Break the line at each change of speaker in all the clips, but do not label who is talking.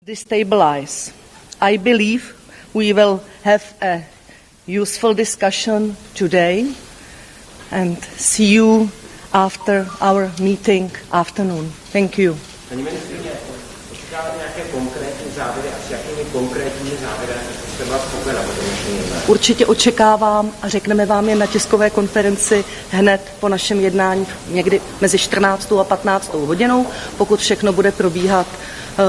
Destabilize. I believe we will have a useful discussion today and see you after our meeting afternoon. Thank you.
Paní ministryně, očekáváte nějaké konkrétní závěry a s jakými konkrétními závěry jste byla spokojena po dnešním jednání?
Určitě očekávám a řekneme vám je na tiskové konferenci hned po našem jednání někdy mezi 14. a 15. hodinou, pokud všechno bude probíhat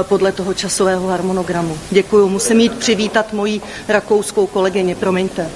podle toho časového harmonogramu. Děkuju. Musím jít přivítat moji rakouskou kolegyni. Promiňte.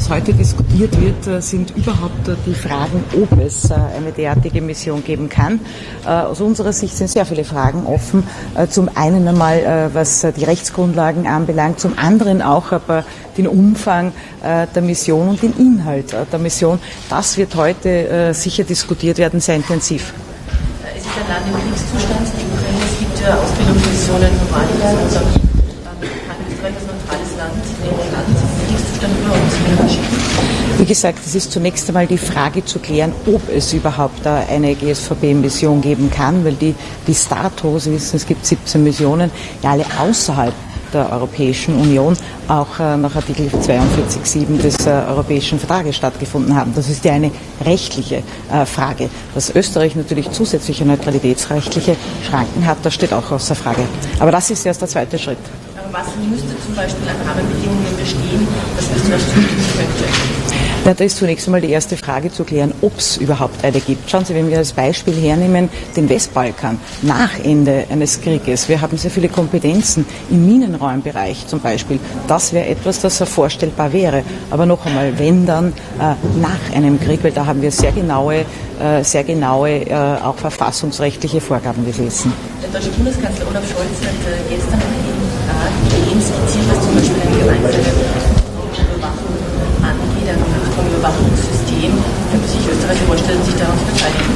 Heute diskutiert wird, sind überhaupt die Fragen, ob es eine derartige Mission geben kann. Aus unserer Sicht sind sehr viele Fragen offen. Zum einen einmal, was die Rechtsgrundlagen anbelangt, zum anderen auch aber den Umfang der Mission und den Inhalt der Mission. Das wird heute sicher diskutiert werden, sehr intensiv.
Es ist ein Land im Kriegszustand, die Ukraine, es gibt Ausbildungsmissionen, Somaliland, Pakistan ist ein neutrales Land, im Land Kriegszustand überhaupt.
Wie gesagt, es ist zunächst einmal die Frage zu klären, ob es überhaupt eine GSVP-Mission geben kann, weil die Status, Sie wissen, es gibt 17 Missionen, ja alle außerhalb der Europäischen Union auch nach Artikel 42.7 des Europäischen Vertrages stattgefunden haben. Das ist ja eine rechtliche Frage. Dass Österreich natürlich zusätzliche neutralitätsrechtliche Schranken hat, das steht auch außer Frage. Aber das ist erst der zweite Schritt.
Aber was müsste zum Beispiel an Rahmenbedingungen bestehen, dass Österreich zugeben könnte?
Na, da ist zunächst einmal die erste Frage zu klären, ob es überhaupt eine gibt. Schauen Sie, wenn wir als Beispiel hernehmen, den Westbalkan nach Ende eines Krieges. Wir haben sehr viele Kompetenzen im Minenräumbereich zum Beispiel. Das wäre etwas, das vorstellbar wäre. Aber noch einmal, wenn dann nach einem Krieg, weil da haben wir sehr genaue auch verfassungsrechtliche Vorgaben, wie Sie wissen.
Der deutsche Bundeskanzler Olaf Scholz hat gestern in Prag Ideen skizziert, was zum Beispiel eine gemeinsame Überwachung angeht, ein Überwachungssystem. Könnte sich Österreich vorstellen, sich darauf zu beteiligen?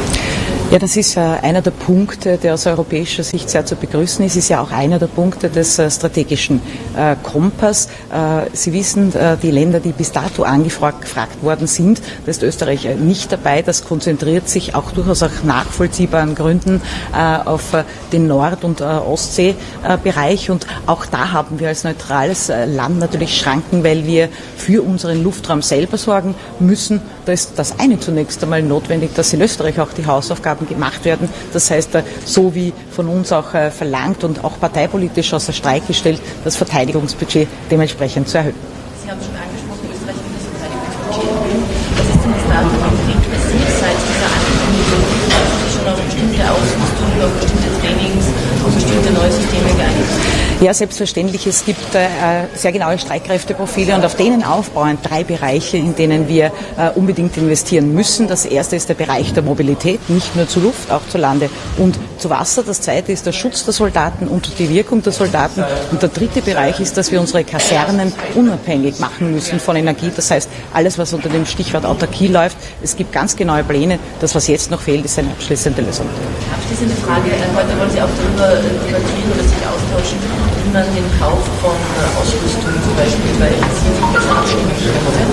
Ja, das ist einer der Punkte, der aus europäischer Sicht sehr zu begrüßen ist. Es ist ja auch einer der Punkte des strategischen Kompass. Sie wissen, die Länder, die bis dato angefragt worden sind, da ist Österreich nicht dabei. Das konzentriert sich auch durchaus aus nachvollziehbaren Gründen auf den Nord- und Ostseebereich. Und auch da haben wir als neutrales Land natürlich Schranken, weil wir für unseren Luftraum selber sorgen müssen. Da ist das eine zunächst einmal notwendig, dass in Österreich auch die Hausaufgaben gemacht werden. Das heißt, so wie von uns auch verlangt und auch parteipolitisch außer Streit gestellt, das Verteidigungsbudget dementsprechend zu erhöhen.
Sie haben schon angesprochen, Österreich will das Verteidigungsbudget erhöhen. Was ist denn das Datum konkret passiert seit dieser Ankündigung? Haben Sie sich schon auf bestimmte Ausrüstung, auf bestimmte Trainings, auf bestimmte neue Systeme geeinigt?
Ja, selbstverständlich. Es gibt sehr genaue Streitkräfteprofile und auf denen aufbauend 3 Bereiche, in denen wir unbedingt investieren müssen. Das erste ist der Bereich der Mobilität, nicht nur zu Luft, auch zu Lande und zu Wasser. Das zweite ist der Schutz der Soldaten und die Wirkung der Soldaten. Und der dritte Bereich ist, dass wir unsere Kasernen unabhängig machen müssen von Energie. Das heißt, alles, was unter dem Stichwort Autarkie läuft. Es gibt ganz genaue Pläne. Das, was jetzt noch fehlt, ist eine abschließende Lösung.
Abschließende Frage. Heute wollen Sie auch darüber debattieren oder sich austauschen, wie man den Kauf von Ausrüstung zum Beispiel bei Zielen besser abstimmen könnte.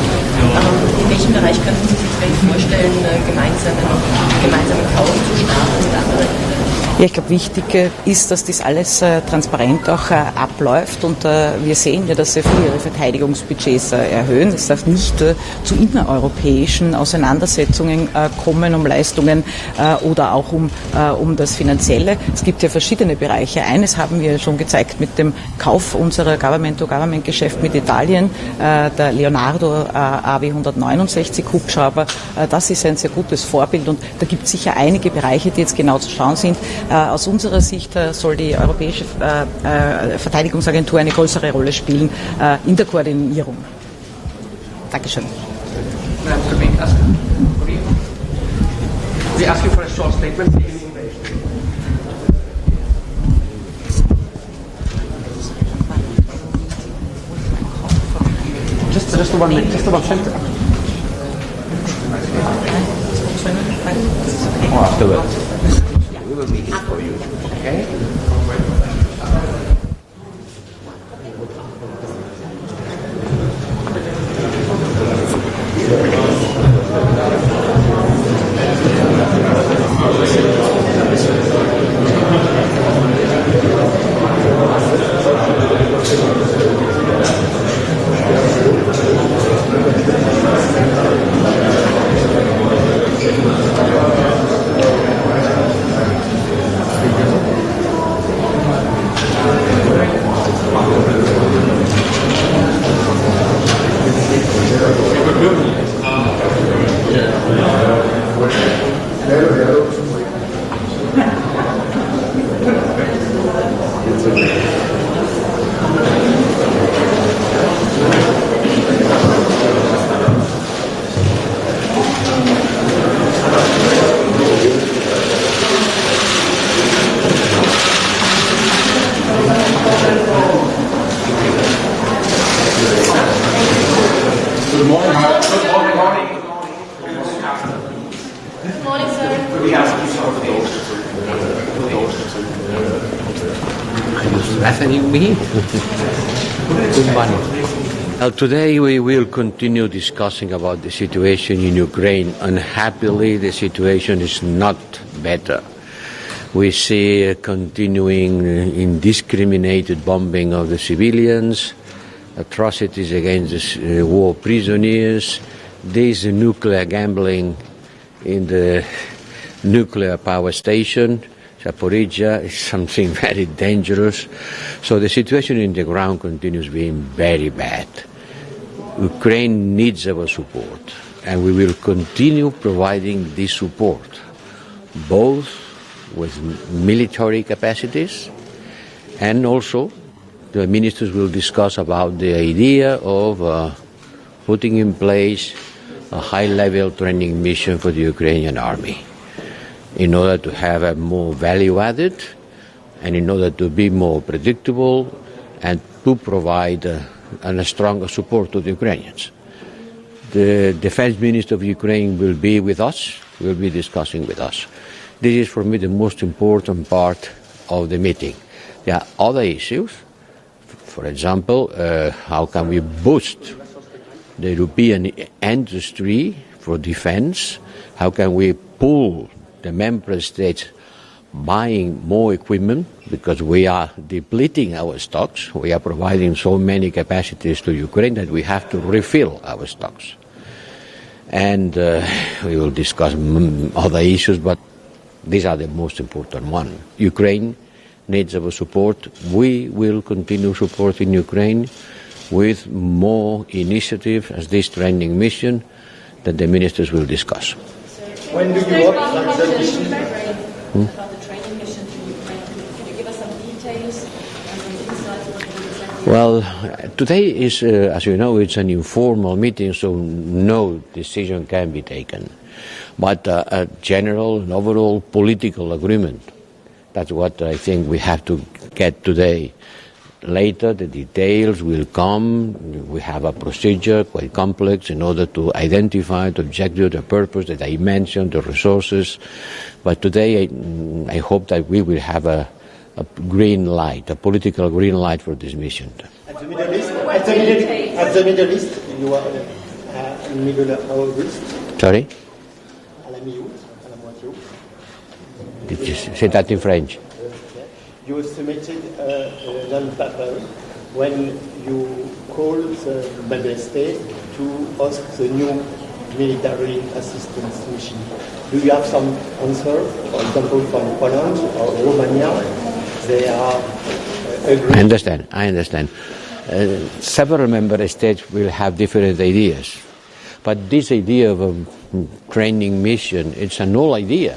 In welchem Bereich könnten Sie sich vielleicht vorstellen, gemeinsamen Kauf zu starten mit anderen Ländern?
Ja, ich glaube, wichtig ist, dass das alles transparent auch abläuft und wir sehen ja, dass sehr viele ihre Verteidigungsbudgets erhöhen. Es darf nicht zu innereuropäischen Auseinandersetzungen kommen um Leistungen oder auch um das Finanzielle. Es gibt ja verschiedene Bereiche. Eines haben wir schon gezeigt mit dem Kauf unserer Government-to-Government-Geschäft mit Italien, der Leonardo AW169 Hubschrauber. Das ist ein sehr gutes Vorbild und da gibt es sicher einige Bereiche, die jetzt genau zu schauen sind. Aus unserer Sicht soll die Europäische Verteidigungsagentur eine größere Rolle spielen in der Koordinierung. Dankeschön.
We ask you for a short statement in English. Just one minute, just one sentence. Oh, afterwards. We will make it for you, okay?
Today we will continue discussing about the situation in Ukraine. Unhappily, the situation is not better. We see a continuing indiscriminated bombing of the civilians, atrocities against the war prisoners. There is nuclear gambling in the nuclear power station. Zaporizhzhia is something very dangerous. So the situation in the ground continues being very bad. Ukraine needs our support, and we will continue providing this support, both with military capacities, and also the ministers will discuss about the idea of putting in place a high-level training mission for the Ukrainian army in order to have a more value added and in order to be more predictable and to provide a stronger support to the Ukrainians. The defense minister of Ukraine will be with us, will be discussing with us. This is for me the most important part of the meeting. There are other issues. For example, how can we boost the European industry for defense? How can we pull the member states buying more equipment, because we are depleting our stocks. We are providing so many capacities to Ukraine that we have to refill our stocks. And we will discuss other issues, but these are the most important ones. Ukraine needs our support. We will continue supporting Ukraine with more initiative as this training mission that the ministers will discuss.
When do you hope that the mission?
About the training mission to Ukraine, can you give us some details and some insights on what exactly?
Well, today is, as you know, it's an informal meeting, so no decision can be taken. But a general and overall political agreement, that's what I think we have to get today. Later, the details will come. We have a procedure quite complex in order to identify the objective, the purpose, the dimension, the resources. But today, I hope that we will have a green light, a political green light for this mission.
At the Middle East, you are in Middle August.
Sorry?
À la mi-août, à la moitié août.
Did you say that in French?
You submitted a non-paper when you called the member state to ask the new military assistance mission. Do you have some answer? For example, from Poland or Romania, they are agreed.
I understand. Several member states will have different ideas. But this idea of a training mission, it's an old idea.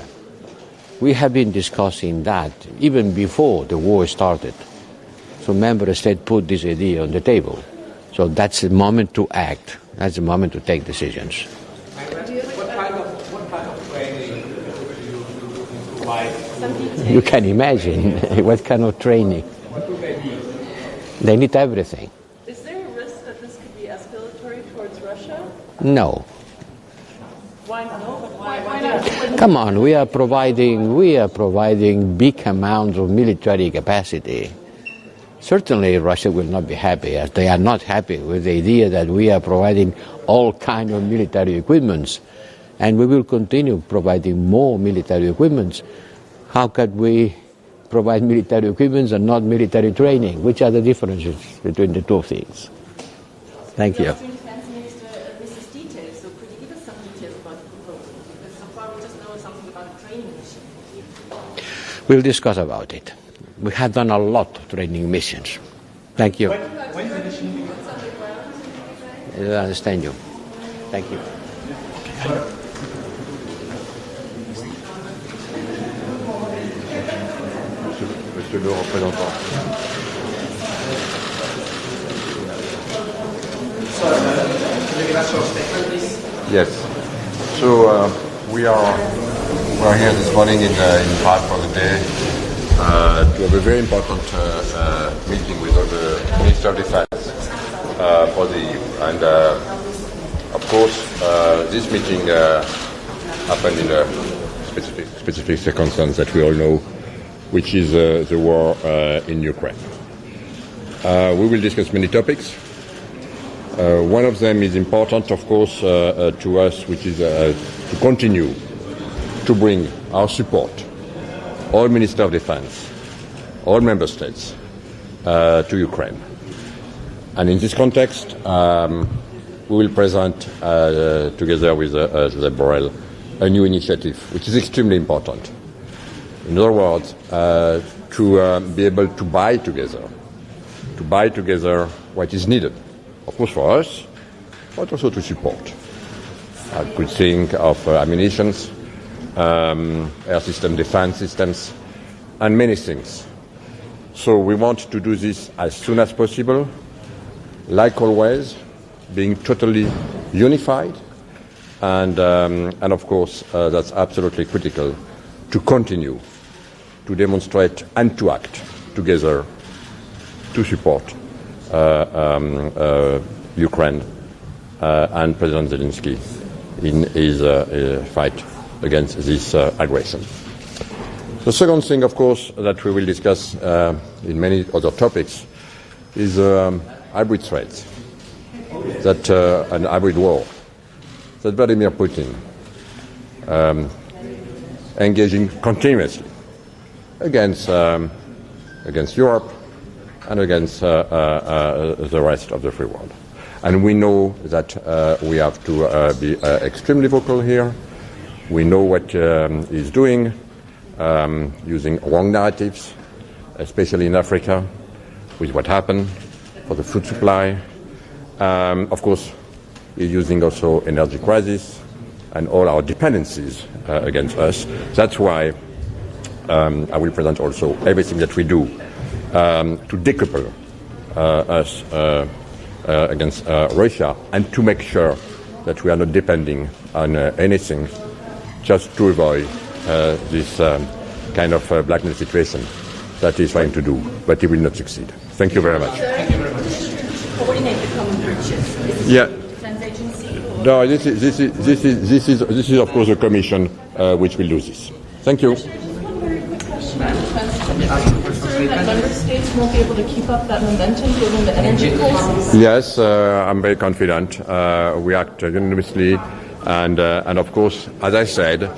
We have been discussing that even before the war started. So member states put this idea on the table. So that's the moment to act. That's the moment to take decisions.
What kind of training do you provide?
You can imagine what kind of training.
What do they need?
They need everything.
Is there a risk that this could be escalatory towards Russia?
No.
Why not? Why not?
Come on, we are providing big amounts of military capacity. Certainly Russia will not be happy, as they are not happy with the idea that we are providing all kinds of military equipments, and we will continue providing more military equipments. How could we provide military equipments and not military training? Which are the differences between the two things? Thank you.
Defense Minister, this is details, so could you give us some details about the proposal? Because so far we just know something about the training mission.
We'll discuss about it. We have done a lot of training missions. Thank you.
When the mission
I understand you. Thank you.
Monsieur le représentant. Yes. So we are here this morning in Prague for the day to have a very important meeting with all the Minister of Defense for the EU. And of course, this meeting happened in a specific circumstance that we all know, which is the war in Ukraine. We will discuss many topics. One of them is important, of course, to us, which is to continue to bring our support, all Ministers of Defense, all Member States, to Ukraine. And in this context, we will present, together with Josep Borrell, a new initiative, which is extremely important. In other words, to be able to buy together what is needed. Of course for us, but also to support. I could think of ammunition, air system defense systems, and many things. So we want to do this as soon as possible, like always, being totally unified, and of course that's absolutely critical to continue to demonstrate and to act together to support Ukraine and President Zelensky in his fight against this aggression. The second thing, of course, that we will discuss in many other topics is hybrid threats, and hybrid war. That Vladimir Putin engaging continuously against Europe and against the rest of the free world. And we know that we have to be extremely vocal here. We know what he's doing, using wrong narratives, especially in Africa, with what happened for the food supply. Of course, he's using also energy crisis and all our dependencies against us. That's why I will present also everything that we do to decouple us against Russia and to make sure that we are not depending on anything just to avoid this kind of blackmail situation that he's trying to do, but he will not succeed. Thank you very much.
Coordinate the common purchase.
Yeah.
Defense agency.
No, this is of course a commission which will do this. Thank you.
That member states won't be able to keep up that momentum given the energy crisis?
Yes, I'm very confident. We act unanimously, and of course, as I said,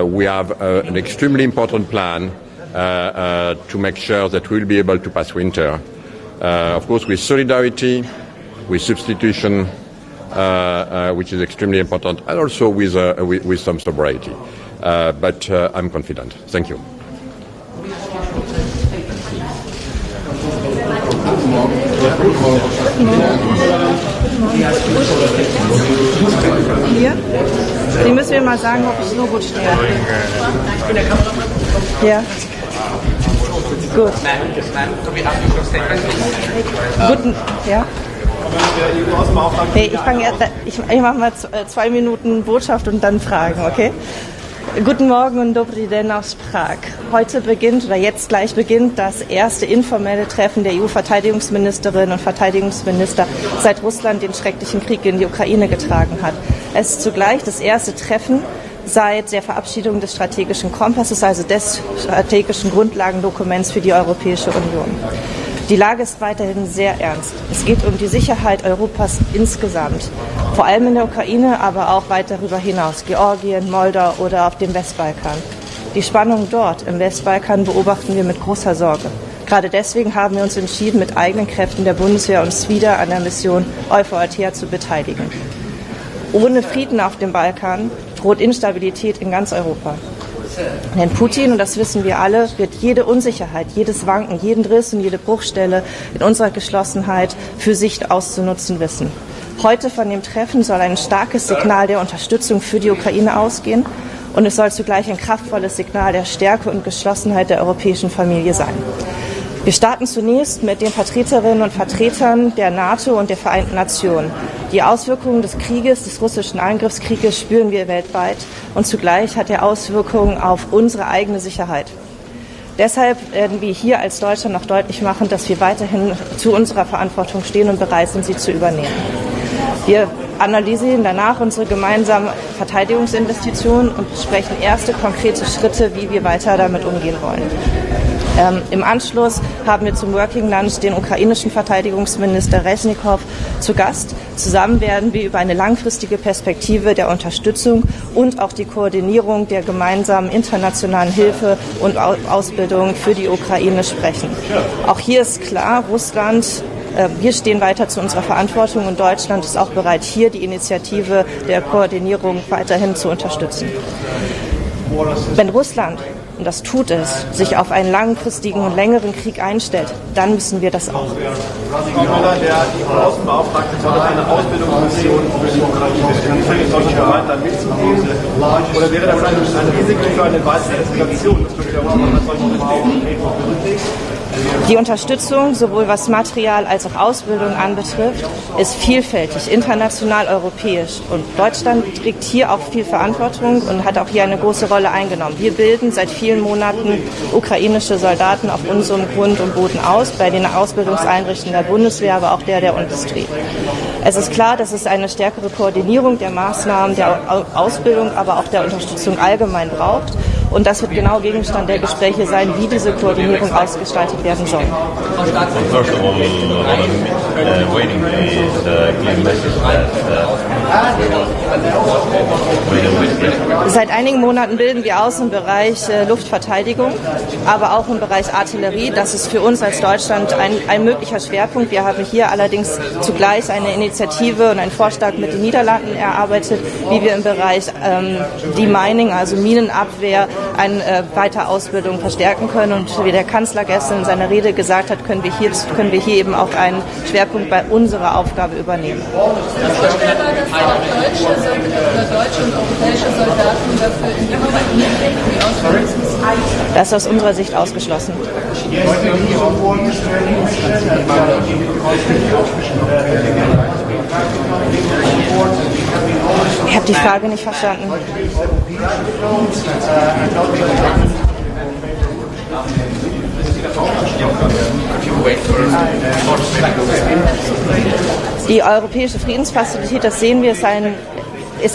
we have an extremely important plan to make sure that we'll be able to pass winter. Of course, with solidarity, with substitution, which is extremely important, and also with some sobriety. But I'm confident. Thank you.
Hier? Die müssen wir mal sagen, ob ich nur gut stehe. Ja. Gut. Guten, ja. Nee, ich mache mal 2 Minuten Botschaft und dann Fragen, okay? Guten Morgen und Dobry den aus Prag. Heute beginnt oder jetzt gleich beginnt das erste informelle Treffen der EU-Verteidigungsministerinnen und Verteidigungsminister, seit Russland den schrecklichen Krieg in die Ukraine getragen hat. Es ist zugleich das erste Treffen seit der Verabschiedung des strategischen Kompasses, also des strategischen Grundlagendokuments für die Europäische Union. Die Lage ist weiterhin sehr ernst. Es geht um die Sicherheit Europas insgesamt, vor allem in der Ukraine, aber auch weit darüber hinaus, Georgien, Moldau oder auf dem Westbalkan. Die Spannung dort im Westbalkan beobachten wir mit großer Sorge. Gerade deswegen haben wir uns entschieden, mit eigenen Kräften der Bundeswehr uns wieder an der Mission EUFOR zu beteiligen. Ohne Frieden auf dem Balkan droht Instabilität in ganz Europa. Denn Putin, und das wissen wir alle, wird jede Unsicherheit, jedes Wanken, jeden Riss und jede Bruchstelle in unserer Geschlossenheit für sich auszunutzen wissen. Heute von dem Treffen soll ein starkes Signal der Unterstützung für die Ukraine ausgehen und es soll zugleich ein kraftvolles Signal der Stärke und Geschlossenheit der europäischen Familie sein. Wir starten zunächst mit den Vertreterinnen und Vertretern der NATO und der Vereinten Nationen. Die Auswirkungen des Krieges, des russischen Angriffskrieges spüren wir weltweit und zugleich hat er Auswirkungen auf unsere eigene Sicherheit. Deshalb werden wir hier als Deutschland noch deutlich machen, dass wir weiterhin zu unserer Verantwortung stehen und bereit sind, sie zu übernehmen. Wir analysieren danach unsere gemeinsamen Verteidigungsinvestitionen und besprechen erste konkrete Schritte, wie wir weiter damit umgehen wollen. Im Anschluss haben wir zum Working Lunch den ukrainischen Verteidigungsminister Reznikov zu Gast. Zusammen werden wir über eine langfristige Perspektive der Unterstützung und auch die Koordinierung der gemeinsamen internationalen Hilfe und Ausbildung für die Ukraine sprechen. Auch hier ist klar, wir stehen weiter zu unserer Verantwortung und Deutschland ist auch bereit, hier die Initiative der Koordinierung weiterhin zu unterstützen. Wenn Russland, und das tut es, sich auf einen langfristigen und längeren Krieg einstellt, dann müssen wir das auch.
Der Außenbeauftragte soll eine Ausbildungsmission für die Ukraine. Inwiefern ist Deutschland bereit, da mitzugehen? Oder wäre das ein Risiko für eine weitere Eskalation? Das würde ja auch
Die Unterstützung, sowohl was Material als auch Ausbildung anbetrifft, ist vielfältig, international, europäisch. Und Deutschland trägt hier auch viel Verantwortung und hat auch hier eine große Rolle eingenommen. Wir bilden seit vielen Monaten ukrainische Soldaten auf unserem Grund und Boden aus, bei den Ausbildungseinrichtungen der Bundeswehr, aber auch der Industrie. Es ist klar, dass es eine stärkere Koordinierung der Maßnahmen, der Ausbildung, aber auch der Unterstützung allgemein braucht. Und das wird genau Gegenstand der Gespräche sein, wie diese Koordinierung ausgestaltet werden soll.
First of all, what I'm waiting is a clear message that
Seit einigen Monaten bilden wir aus im Bereich Luftverteidigung, aber auch im Bereich Artillerie. Das ist für uns als Deutschland ein möglicher Schwerpunkt. Wir haben hier allerdings zugleich eine Initiative und einen Vorschlag mit den Niederlanden erarbeitet, wie wir im Bereich Demining, also Minenabwehr, eine weitere Ausbildung verstärken können. Und wie der Kanzler gestern in seiner Rede gesagt hat, können wir hier eben auch einen Schwerpunkt bei unserer Aufgabe übernehmen.
Deutsche und europäische Soldaten dafür in die Ukraine die Ausbildung.
Das ist aus unserer Sicht ausgeschlossen. Ich habe die Frage nicht verstanden. Die europäische Friedensfazilität, das sehen wir, ist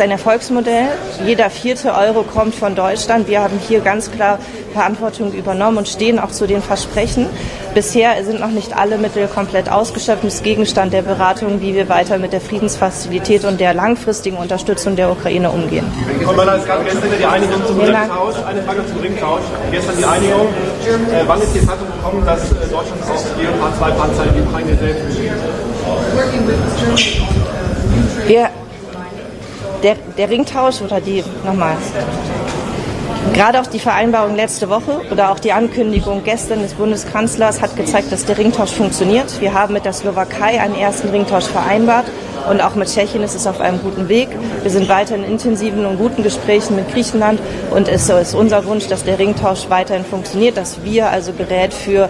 ein Erfolgsmodell. Jeder 4. Euro kommt von Deutschland. Wir haben hier ganz klar Verantwortung übernommen und stehen auch zu den Versprechen. Bisher sind noch nicht alle Mittel komplett ausgeschöpft. Das ist Gegenstand der Beratung, wie wir weiter mit der Friedensfazilität und der langfristigen Unterstützung der Ukraine umgehen.
Es gab gestern die Einigung zum Ringtausch. Eine Frage zum Ringtausch. Gestern die Einigung. Wann ist die Zeitung gekommen, dass Deutschland auch die Leopard-2-Panzer in die Ukraine selbst beschäftigt?
Der Ringtausch oder nochmal. Gerade auch die Vereinbarung letzte Woche oder auch die Ankündigung gestern des Bundeskanzlers hat gezeigt, dass der Ringtausch funktioniert. Wir haben mit der Slowakei einen ersten Ringtausch vereinbart und auch mit Tschechien ist es auf einem guten Weg. Wir sind weiter in intensiven und guten Gesprächen mit Griechenland und es ist unser Wunsch, dass der Ringtausch weiterhin funktioniert, dass wir also Gerät für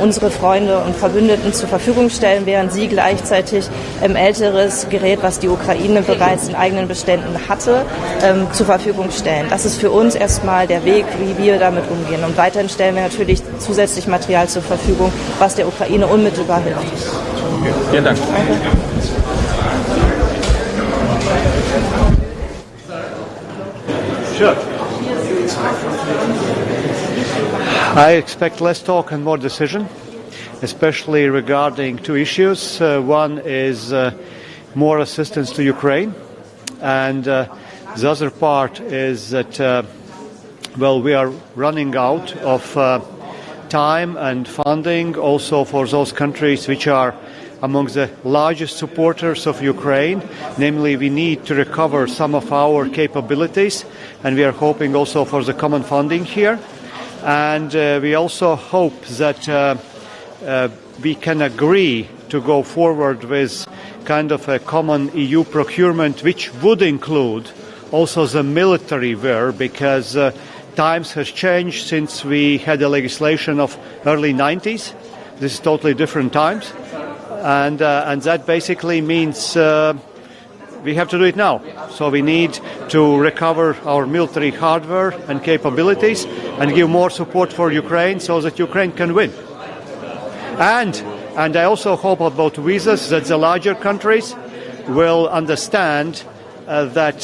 unsere Freunde und Verbündeten zur Verfügung stellen, während sie gleichzeitig älteres Gerät, was die Ukraine bereits in eigenen Beständen hatte, zur Verfügung stellen. Das ist für uns erstmal der Weg, wie wir damit umgehen. Und weiterhin stellen wir natürlich zusätzlich Material zur Verfügung, was der Ukraine unmittelbar hilft.
Okay. Vielen Dank.
Danke.
Sure.
I expect less talk and more decision, especially regarding two issues. One is more assistance to Ukraine, and the other part is that, we are running out of time and funding also for those countries which are among the largest supporters of Ukraine. Namely, we need to recover some of our capabilities, and we are hoping also for the common funding here. And we also hope that we can agree to go forward with kind of a common EU procurement, which would include also the military wear, because times has changed since we had the legislation of early 90s. This is totally different times. And that basically means we have to do it now. So we need to recover our military hardware and capabilities and give more support for Ukraine so that Ukraine can win. And I also hope about visas, that the larger countries will understand that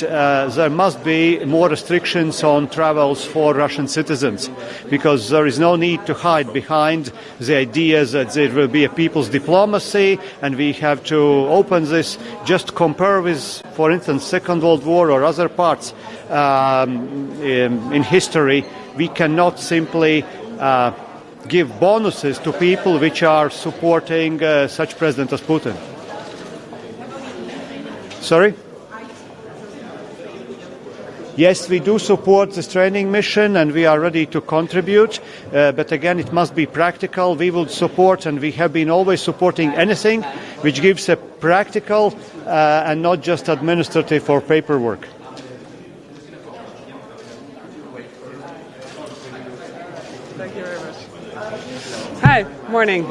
there must be more restrictions on travels for Russian citizens, because there is no need to hide behind the idea that there will be a people's diplomacy and we have to open this. Just compare with, for instance, Second World War or other parts in history. We cannot simply give bonuses to people which are supporting such president as Putin. Sorry? Yes, we do support this training mission and we are ready to contribute, but again it must be practical. We will support, and we have been always supporting anything which gives a practical and not just administrative or paperwork.
Thank you very much. Hi, morning.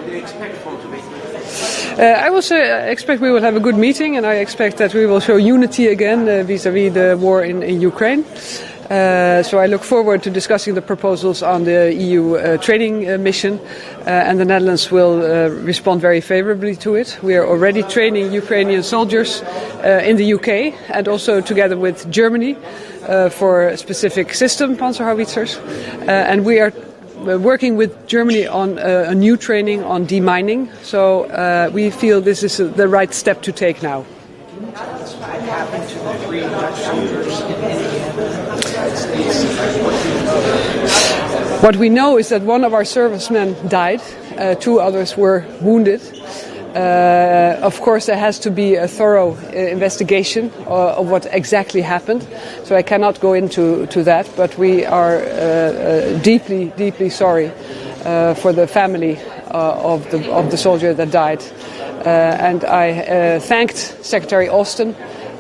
I also expect we will have a good meeting, and I expect that we will show unity again vis-à-vis the war in Ukraine. So I look forward to discussing the proposals on the EU training mission, and the Netherlands will respond very favorably to it. We are already training Ukrainian soldiers in the UK and also together with Germany for a specific system, Panzerhaubitzers, and we are working with Germany on a new training on demining. So we feel this is the right step to take now.
What happened to the 3 Dutch soldiers in Indiana, United States?
What we know is that one of our servicemen died, 2 others were wounded. Of course, there has to be a thorough investigation of what exactly happened, so I cannot go into that, but we are deeply, deeply sorry for the family of the soldier that died. And I thanked Secretary Austin,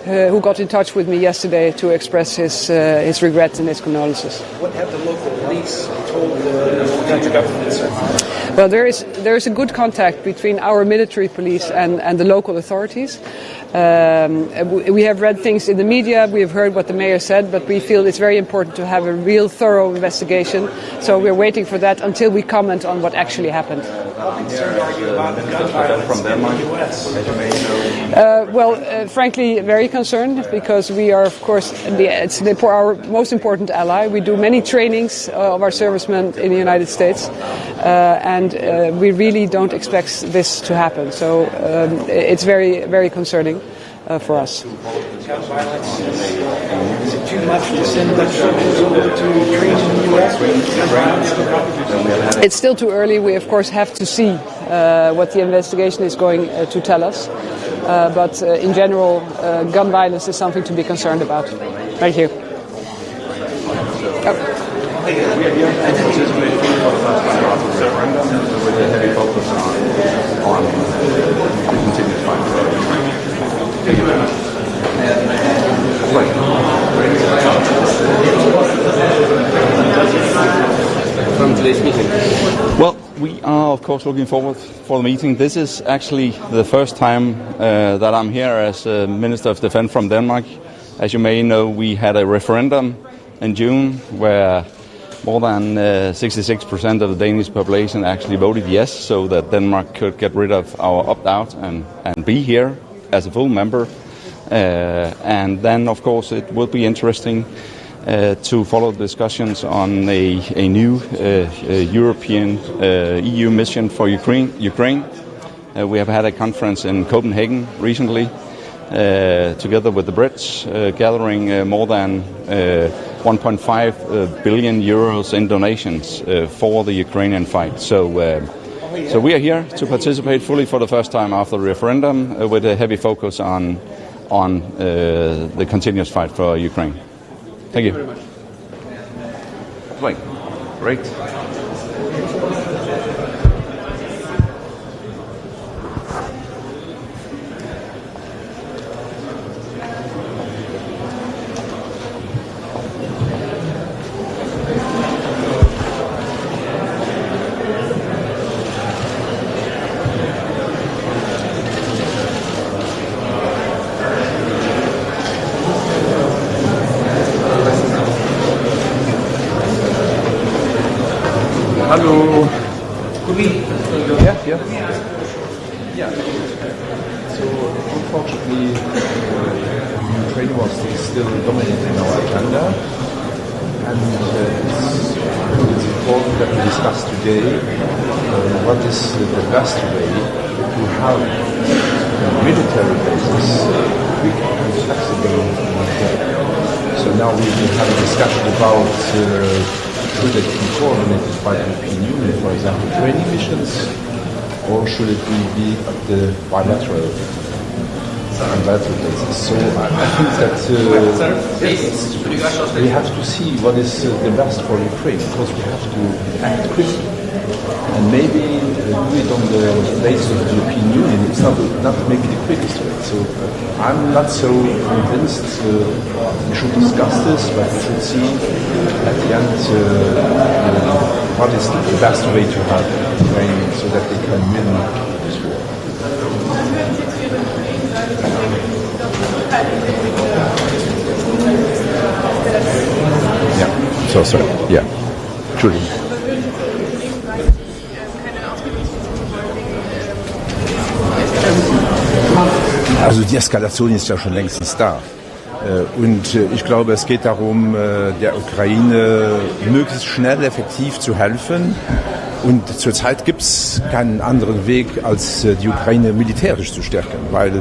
who got in touch with me yesterday to express his regrets and his condolences.
What have the local police told the Dutch government, sir?
Well, there is a good contact between our military police and the local authorities. We have read things in the media, we have heard what the mayor said, but we feel it's very important to have a real thorough investigation. So we're waiting for that until we comment on what actually happened.
How concerned are you about the gun violence in the U.S.?
Frankly, very concerned, because we are, of course, it's our most important ally. We do many trainings of our servicemen in the United States, and we really don't expect this to happen. So it's very, very concerning for us.
Gun violence, is it too much to send Dutch soldiers over to train in the U.S.?
It's still too early. We, of course, have to see what the investigation is going to tell us. But in general, gun violence is something to be concerned about. Thank you.
Thank you very much. From today's meeting.
Well, we are of course looking forward for the meeting. This is actually the first time that I'm here as Minister of Defense from Denmark. As you may know, we had a referendum in June where more than 66% of the Danish population actually voted yes, so that Denmark could get rid of our opt-out and be here as a full member. And then, of course, it will be interesting to follow discussions on a new European EU mission for Ukraine. We have had a conference in Copenhagen recently, together with the Brits, gathering more than 1.5 billion euros in donations for the Ukrainian fight. So we are here to participate fully for the first time after the referendum, with a heavy focus on the continuous fight for Ukraine. Thank you.
Very much. Right. Great.
Hello. Could we? Yeah. So unfortunately, Ukraine was still dominating our agenda, and it's important that we discuss today what is the best way to have military bases quick and flexible. So now we will have a discussion about should it be coordinated by the European Union, for example, training missions, or should it be at the bilateral basis? So I think that we have to see what is the best for Ukraine, because we have to act quickly. And maybe do it on the basis of the European Union. It's not maybe the quickest way. So I'm not so convinced we should discuss this, but we should see at the end what is the best way to have Ukraine so that they can win this war.
So sorry. Yeah. Entschuldigung. Also die Eskalation ist ja schon längstens da. Und ich glaube, es geht darum, der Ukraine möglichst schnell, effektiv zu helfen. Und zurzeit gibt es keinen anderen Weg, als die Ukraine militärisch zu stärken, weil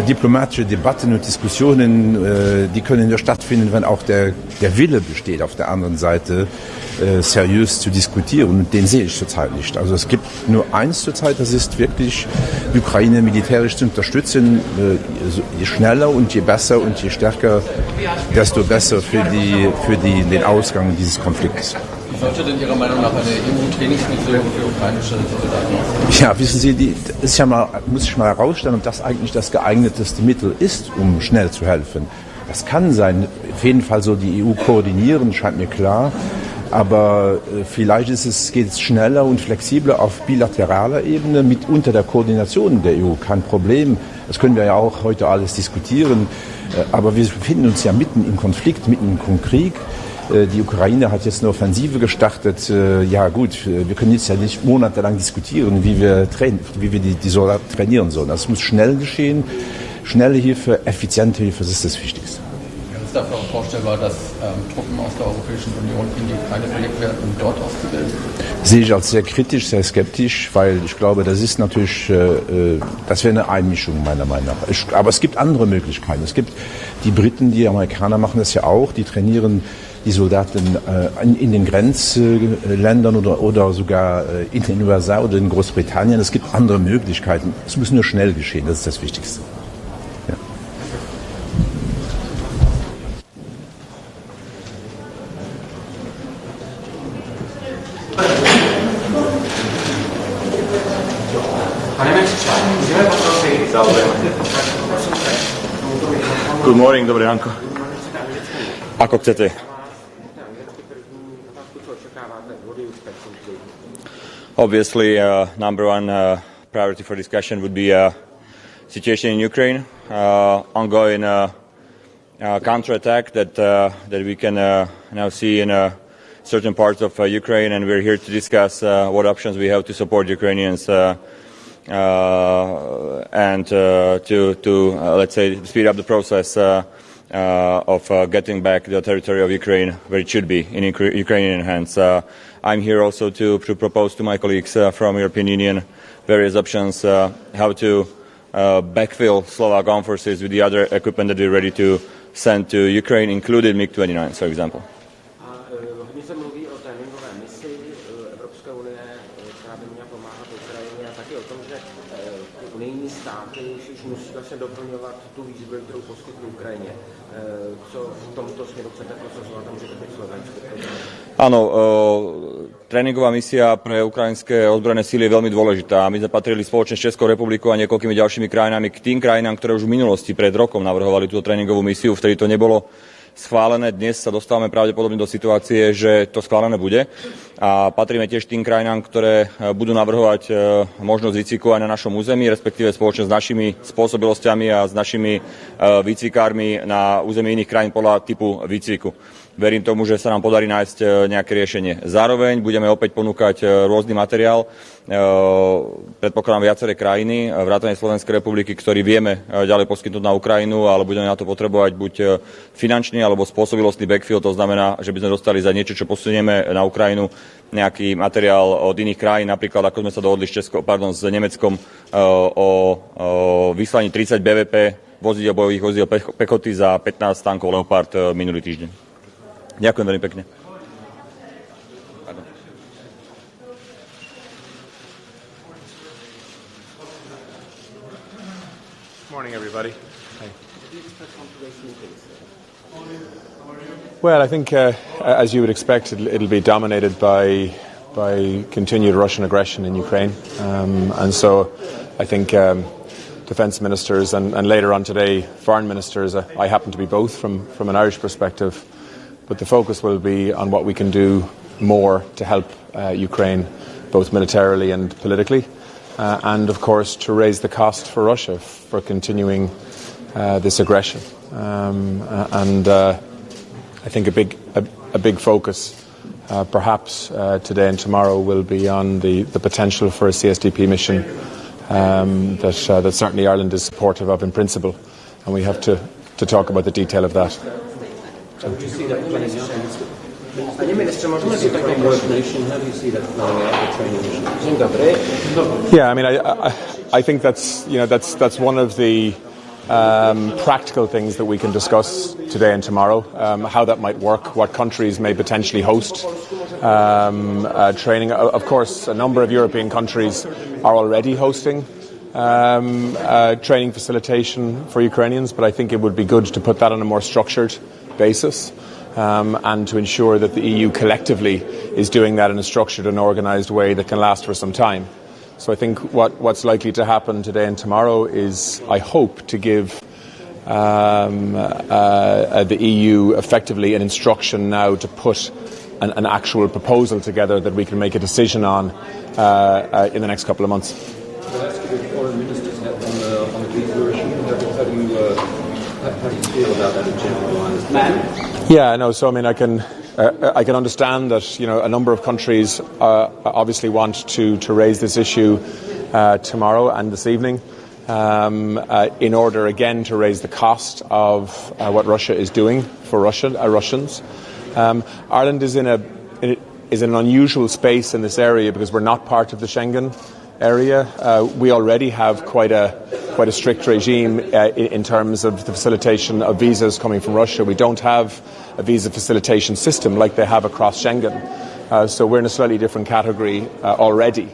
diplomatische Debatten und Diskussionen, die können nur stattfinden, wenn auch der Wille besteht, auf der anderen Seite seriös zu diskutieren. Und den sehe ich zurzeit nicht. Also es gibt nur eins zurzeit, das ist wirklich, die Ukraine militärisch zu unterstützen. Je schneller und je besser und je stärker, desto besser für den Ausgang dieses Konflikts.
Sollte denn Ihrer Meinung nach eine EU-Trainingsmission für ukrainische Soldaten?
Ja, wissen Sie, das ist ja mal, muss ich mal herausstellen, ob das eigentlich das geeigneteste Mittel ist, um schnell zu helfen. Das kann sein, auf jeden Fall so die EU koordinieren, scheint mir klar. Aber vielleicht geht es schneller und flexibler auf bilateraler Ebene mit unter der Koordination der EU. Kein Problem. Das können wir ja auch heute alles diskutieren. Aber wir befinden uns ja mitten im Konflikt, mitten im Krieg. Die Ukraine hat jetzt eine Offensive gestartet. Ja gut, wir können jetzt ja nicht monatelang diskutieren, wie wir die Soldaten trainieren sollen. Das muss schnell geschehen. Schnelle Hilfe, effiziente Hilfe, das ist das Wichtigste.
Ist es dafür auch vorstellbar, dass Truppen aus der Europäischen Union in die Ukraine verlegt werden, um dort auszubilden?
Sehe ich als sehr kritisch, sehr skeptisch, weil ich glaube, das ist natürlich, das wäre eine Einmischung meiner Meinung nach. Aber es gibt andere Möglichkeiten. Es gibt die Briten, die Amerikaner machen das ja auch, die trainieren die Soldaten in den Grenzländern oder sogar in den USA oder in Großbritannien. Es gibt andere Möglichkeiten. Es muss nur schnell geschehen, das ist das Wichtigste. Ja.
Good morning, dobré ránko. Ako chcete? Obviously, number one priority for discussion would be situation in Ukraine, ongoing counterattack that we can now see in certain parts of Ukraine, and we're here to discuss what options we have to support Ukrainians and to let's say speed up the process of getting back the territory of Ukraine where it should be, in Ukrainian hands. I'm here also to propose to my colleagues from European Union various options how to backfill Slovak armed forces with the other equipment that we're ready to send to Ukraine, including MiG-29, for example.
Hodně se mluví o tréninkové misi Evropské unie, která by měla pomáhat Ukrajině, a taky o tom, že unijní státy už musí vlastně doplňovat tu výzbroj, kterou poskytují Ukrajině. Co v tomto směru chcete prosazovat a můžete být Slovensku?
Áno, tréningová misia pre ukrajinské ozbrojené síly je veľmi dôležitá. My sme patrili spoločne s Českou republikou a niekoľkými ďalšími krajinami k tým krajinám, ktoré už v minulosti pred rokom navrhovali túto tréningovú misiu, vtedy to nebolo schválené. Dnes sa dostávame pravdepodobne do situácie, že to schválené bude. A patríme tiež tým krajinám, ktoré budú navrhovať možnosť výcviku aj na našom území, respektíve spoločne s našimi spôsobilosťami a s našimi výcvikármi na území iných krajín podľa typu výcviku. Verím tomu, že sa nám podarí nájsť nejaké riešenie. Zároveň budeme opäť ponúkať rôzny materiál. Predpokladám viaceré krajiny, vrátane Slovenskej republiky, ktorý vieme ďalej poskytnúť na Ukrajinu, ale budeme na to potrebovať buď finančný alebo spôsobilostný backfill. To znamená, že by sme dostali za niečo, čo posunieme na Ukrajinu, nejaký materiál od iných krajín, napríklad ako sme sa dohodli s Nemeckom o vyslaní 30 BVP vozidel, bojových vozidel pechoty za 15 tankov Leopard minulý týždeň. Ďakujem veľmi pekne.
Morning, everybody. Hi. Well, I think, as you would expect, it'll be dominated by continued Russian aggression in Ukraine, and so I think defence ministers and later on today foreign ministers. I happen to be both from an Irish perspective. But the focus will be on what we can do more to help Ukraine, both militarily and politically, and of course to raise the cost for Russia for continuing this aggression. I think a a big focus, perhaps today and tomorrow, will be on the potential for a CSDP mission that certainly Ireland is supportive of in principle, and we have to talk about the detail of that.
How do you see that playing out? Minister, how do you see that playing out, the training mission?
Yeah, I mean, I think that's one of the practical things that we can discuss today and tomorrow, how that might work, what countries may potentially host training. Of course, a number of European countries are already hosting training facilitation for Ukrainians, but I think it would be good to put that on a more structured basis and to ensure that the EU collectively is doing that in a structured and organised way that can last for some time. So I think what's likely to happen today and tomorrow is, I hope, to give the EU effectively an instruction now to put an actual proposal together that we can make a decision on in the next couple of months.
Can I ask you the foreign ministers on the Greek version? How do you feel about that in general?
Yeah, no. So I mean, I can understand that a number of countries obviously want to raise this issue tomorrow and this evening in order again to raise the cost of what Russia is doing for Russians. Ireland is in an unusual space in this area because we're not part of the Schengen area. We already have quite a strict regime in terms of the facilitation of visas coming from Russia. We don't have a visa facilitation system like they have across Schengen. So we're in a slightly different category already.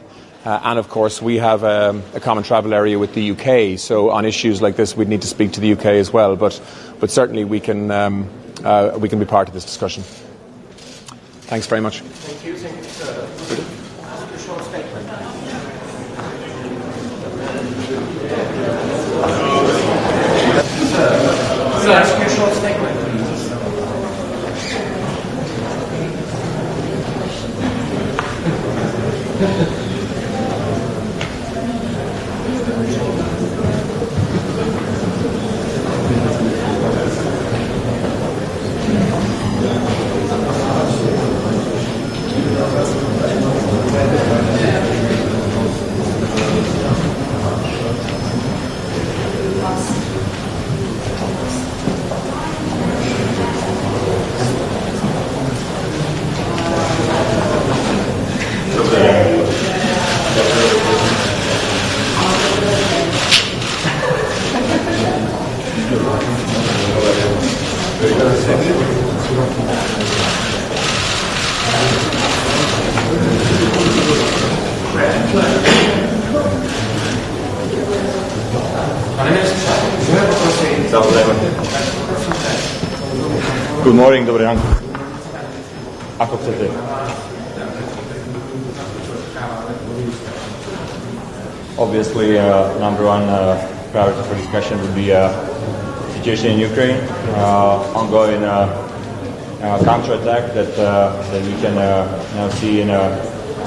And of course we have a common travel area with the UK. So on issues like this we'd need to speak to the UK as well. But certainly we can be part of this discussion. Thanks very much.
Thank you. Thank you, sir. A short statement. Sir, ask you a short statement, please.
Good morning, dobrý ráno. Ako chcete? Obviously, number one priority for discussion would be situation in Ukraine, ongoing counterattack that we can now see in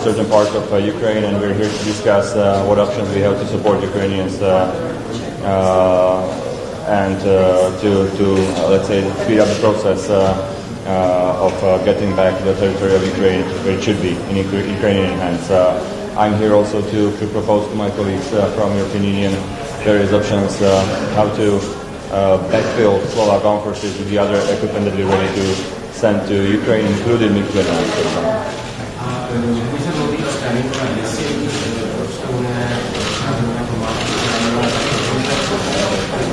certain parts of Ukraine, and we're here to discuss what options we have to support Ukrainians and to let's say speed up the process of getting back the territory of Ukraine where it should be, in Ukrainian hands. I'm here also to propose to my colleagues from European Union various options how to backfill Slovak armed forces with the other equipment that we're ready to send to Ukraine, including nuclear arms.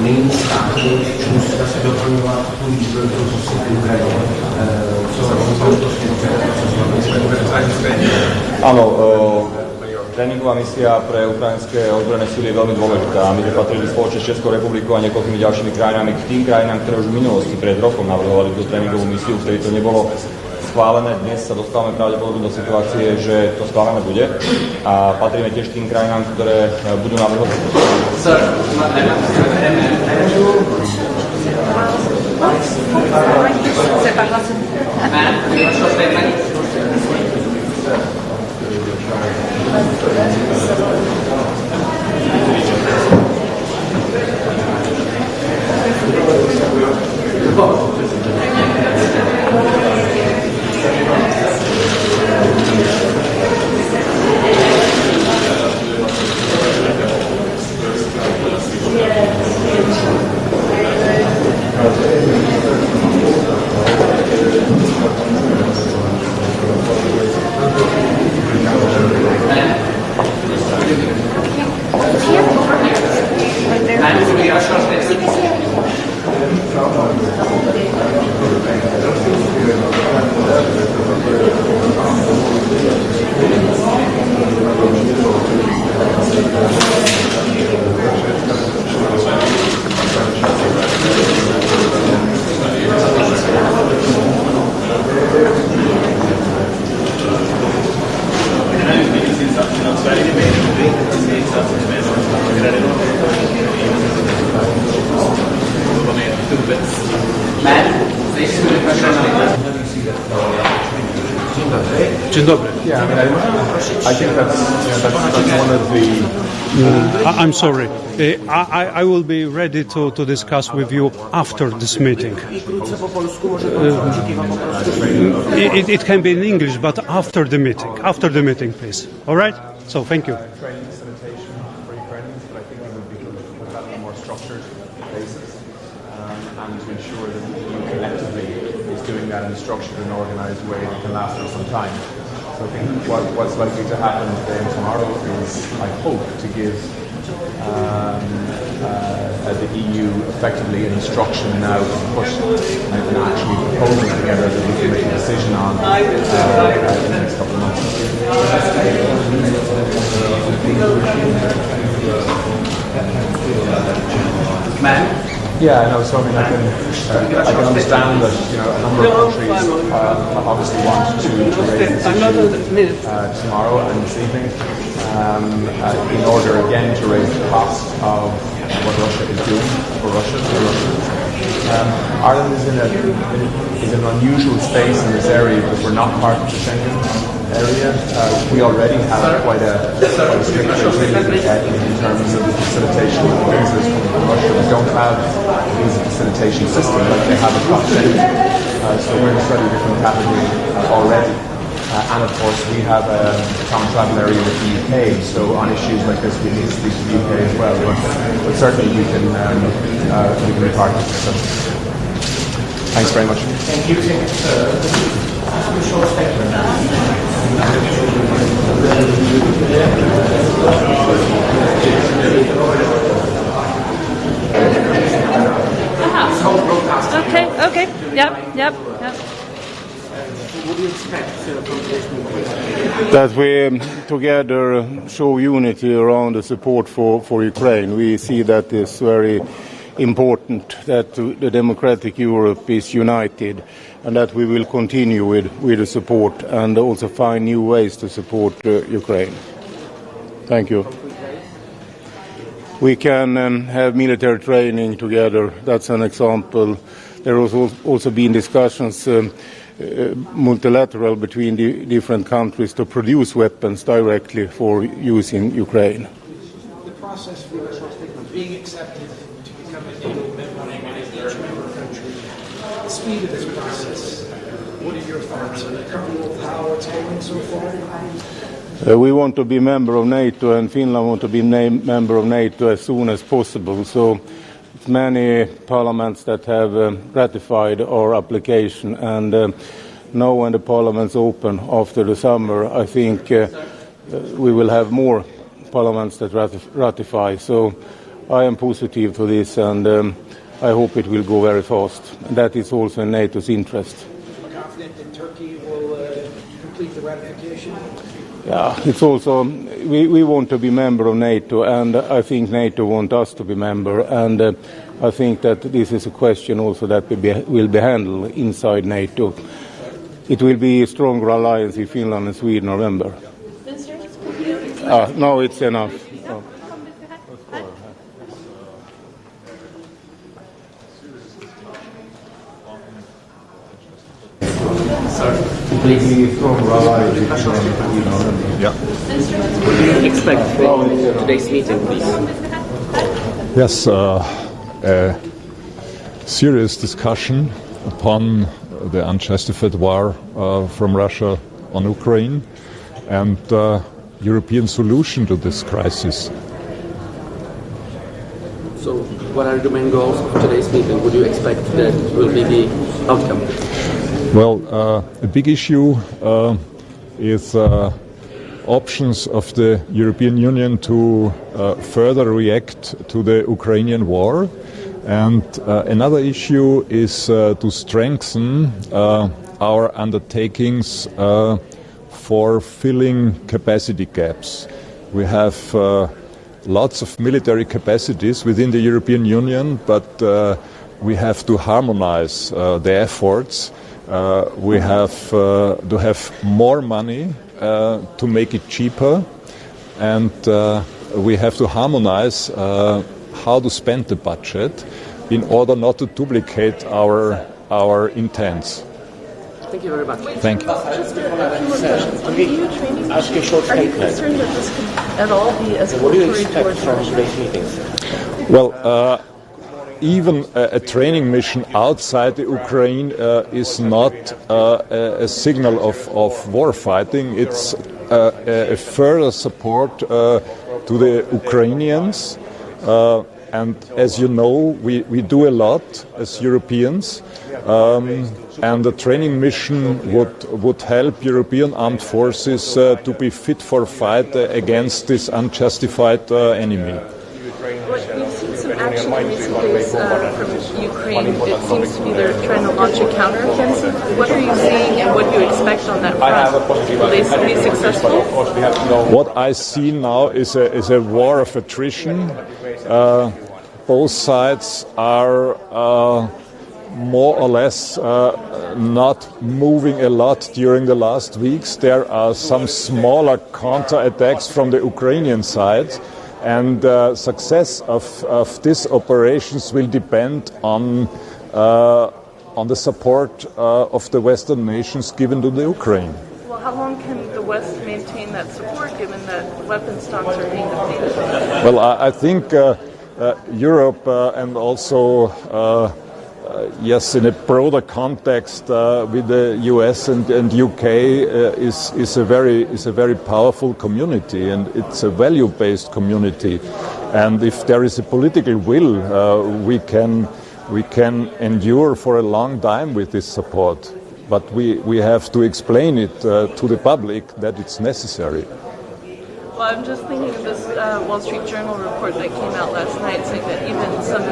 Není státy musí se doplňovat tu výzbroj, kterou posílí Ukrajině.
Áno, tréningová misia pre ukrajinské ozbrojené síly je veľmi dôležitá. My sme patrili spoločne s Českou republikou a niekoľkými ďalšími krajinami k tým krajinám, ktoré už v minulosti pred rokom navrhovali túto tréningovú misiu, vtedy to nebolo schválené. Dnes sa dostávame pravdepodobne do situácie, že to schválené bude a patríme tiež tým krajinám, ktoré budú navrhovať.
Dzień dobry.
Yeah, I think that's one of the...
I'm sorry. I will be ready to discuss with you after this meeting. It can be in English, but after the meeting, please. All right? So, thank you.
Training facilitation for Ukrainians, but I think it would be good to put that on a more structured basis and to ensure that the EU collectively is doing that in a structured and organised way that can last for some time. So I think what's likely to happen today and tomorrow is, I hope, to give the EU effectively an instruction now to push and actually proposal together that we can make a decision on in the next couple of months. Yeah, no. So I mean, I can understand that a number of countries obviously want to raise this issue tomorrow and this evening in order again to raise the cost of what Russia is doing for Russians. Ireland is in an unusual space in this area because we're not part of the Schengen area. We already have quite a strict regime in terms of the facilitation of visas coming from Russia. We don't have a visa facilitation system like they have across Schengen. So we're in a slightly different category already. And of course we have a common travel area with the UK, so on issues like this we need to speak to the UK as well. But certainly we can be part of this discussion. Thanks very much.
Thank you. A short statement.
Okay. Yep.
What do you expect from this meeting?
That we together show unity around the support for Ukraine. We see that it's very important that the democratic Europe is united and that we will continue with the support and also find new ways to support Ukraine. Thank you. We can have military training together. That's an example. There has also been discussions multilateral between the different countries to produce weapons directly for use in Ukraine.
The process for being accepted to become a NATO member in each member country, the speed of this process, what are your thoughts? Are you comfortable with how it's going so far?
We want to be member of NATO and Finland want to be member of NATO as soon as possible. So many parliaments that have ratified our application and now when the parliaments open after the summer, I think we will have more parliaments that ratify. So I am positive to this and I hope it will go very fast. And that is also in NATO's interest.
Confident that Turkey will complete the ratification?
Yeah, it's also, we want to be member of NATO and I think NATO wants us to be member and I think that this is a question also that will be handled inside NATO. It will be a stronger alliance if Finland and Sweden are member. No, it's enough.
What do you expect from today's meeting, please?
Yes, a serious discussion upon the unjustified war from Russia on Ukraine and European solution to this crisis.
So, what are the main goals of today's meeting? Would you expect that will be the outcome?
Well, a big issue is options of the European Union to further react to the Ukrainian war. And another issue is to strengthen our undertakings for filling capacity gaps. We have lots of military capacities within the European Union, but we have to harmonize the efforts. We have to have more money to make it cheaper, and we have to harmonize how to spend the budget in order not to duplicate our intents.
Thank you very much.
Thank you.
Just a few more questions. On the EU training mission, are you concerned that this could at all be as
What do you
contrary
expect
towards
from
Russia?
today's meetings?
Well, even a training mission outside the Ukraine is not a signal of war fighting. It's a further support to the Ukrainians. And as you know, we do a lot as Europeans. And the training mission would help European armed forces to be fit for fight against this unjustified enemy.
Well, you've seen some action in recent days from Ukraine. It seems to be they're trying to launch a counteroffensive. What are you seeing and what do you expect on that front? Will they be successful?
What I see now is a war of attrition. Both sides are more or less not moving a lot during the last weeks. There are some smaller counterattacks from the Ukrainian side, and success of these operations will depend on the support of the Western nations given to the Ukraine.
Well, how long can the West maintain that support given that weapon stocks are being depleted?
Well, I think Europe and also yes, in a broader context with the US and UK is a very powerful community, and it's a value-based community. And if there is a political will, we can endure for a long time with this support. But we have to explain it to the public that it's necessary.
Well, I'm just thinking of this Wall Street Journal report that came out last night saying that even some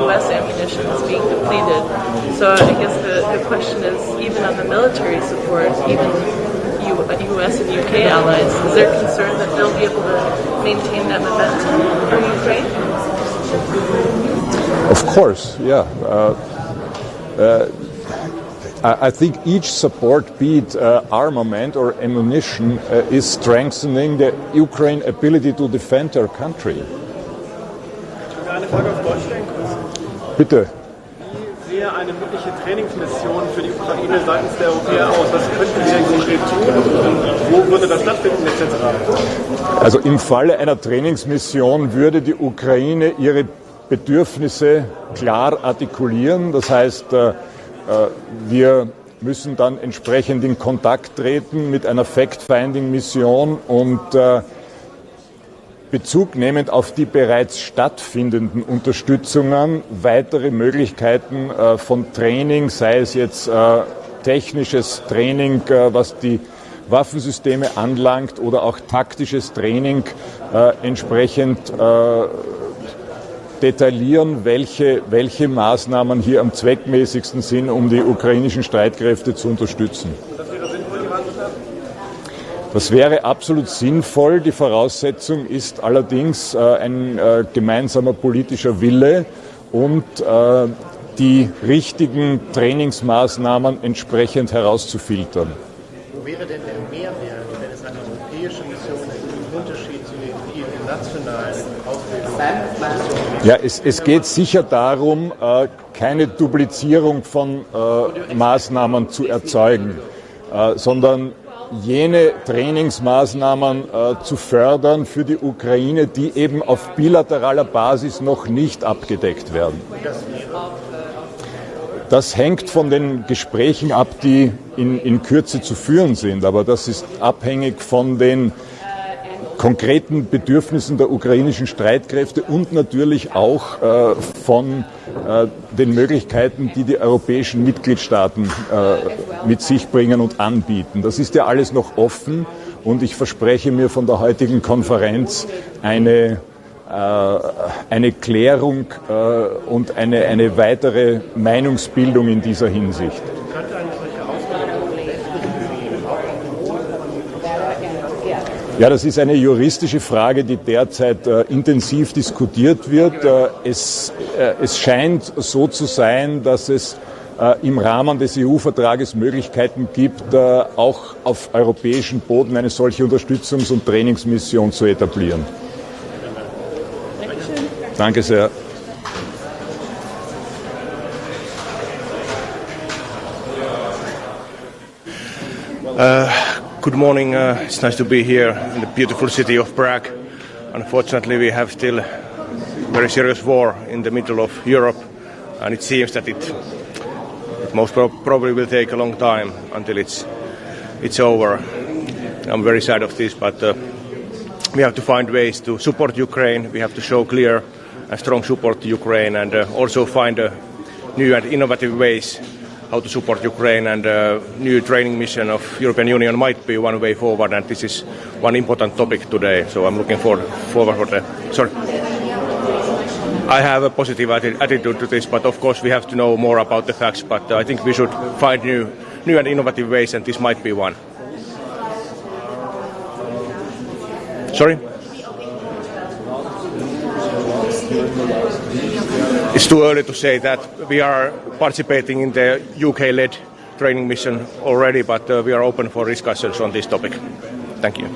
U.S. ammunition is being depleted. So I guess the question is, even on the military support, even U.S. and U.K. allies, is there concern that they'll be able to maintain that momentum for Ukraine?
Of course, yeah. I think each support, be it armament or ammunition, is strengthening the Ukraine ability to defend their country.
Eine Frage auf Deutsch stellen kurz.
Bitte.
Wie sehe eine mögliche Trainingsmission für die Ukraine seitens der Europäer aus? Was könnten wir denn konkret tun? Wo würde das stattfinden etc.?
Also im Falle einer Trainingsmission würde die Ukraine ihre Bedürfnisse klar artikulieren. Das heißt, wir müssen dann entsprechend in Kontakt treten mit einer Fact-Finding-Mission und Bezug nehmend auf die bereits stattfindenden Unterstützungen weitere Möglichkeiten von Training, sei es jetzt technisches Training, was die Waffensysteme anlangt, oder auch taktisches Training entsprechend detaillieren, welche Maßnahmen hier am zweckmäßigsten sind, um die ukrainischen Streitkräfte zu unterstützen. Das wäre absolut sinnvoll. Die Voraussetzung ist allerdings ein gemeinsamer politischer Wille und die richtigen Trainingsmaßnahmen entsprechend herauszufiltern.
Wo wäre denn der Mehrwert, wenn es eine europäische Mission ist, im Unterschied zu den vielen nationalen Ausbildungsmissionen?
Ja, es geht sicher darum, keine Duplizierung von Maßnahmen zu erzeugen, sondern jene Trainingsmaßnahmen zu fördern für die Ukraine, die eben auf bilateraler Basis noch nicht abgedeckt werden. Das hängt von den Gesprächen ab, die in Kürze zu führen sind, aber das ist abhängig von den konkreten Bedürfnissen der ukrainischen Streitkräfte und natürlich auch von den Möglichkeiten, die die europäischen Mitgliedstaaten mit sich bringen und anbieten. Das ist ja alles noch offen und ich verspreche mir von der heutigen Konferenz eine Klärung und eine weitere Meinungsbildung in dieser Hinsicht. Ja, das ist eine juristische Frage, die derzeit intensiv diskutiert wird. Es scheint so zu sein, dass es im Rahmen des EU-Vertrages Möglichkeiten gibt, auch auf europäischem Boden eine solche Unterstützungs- und Trainingsmission zu etablieren. Danke sehr.
Good morning. It's nice to be here in the beautiful city of Prague. Unfortunately, we have still a very serious war in the middle of Europe, and it seems that it most probably will take a long time until it's over. I'm very sad of this, but we have to find ways to support Ukraine. We have to show clear and strong support to Ukraine, and also find new and innovative ways how to support Ukraine, and new training mission of European Union might be one way forward, and this is one important topic today, so I'm looking forward for the... Sorry. I have a positive attitude to this, but of course we have to know more about the facts, but I think we should find new and innovative ways, and this might be one. Sorry? It's too early to say that. We are participating in the UK-led training mission already, but we are open for discussions on this topic. Thank you.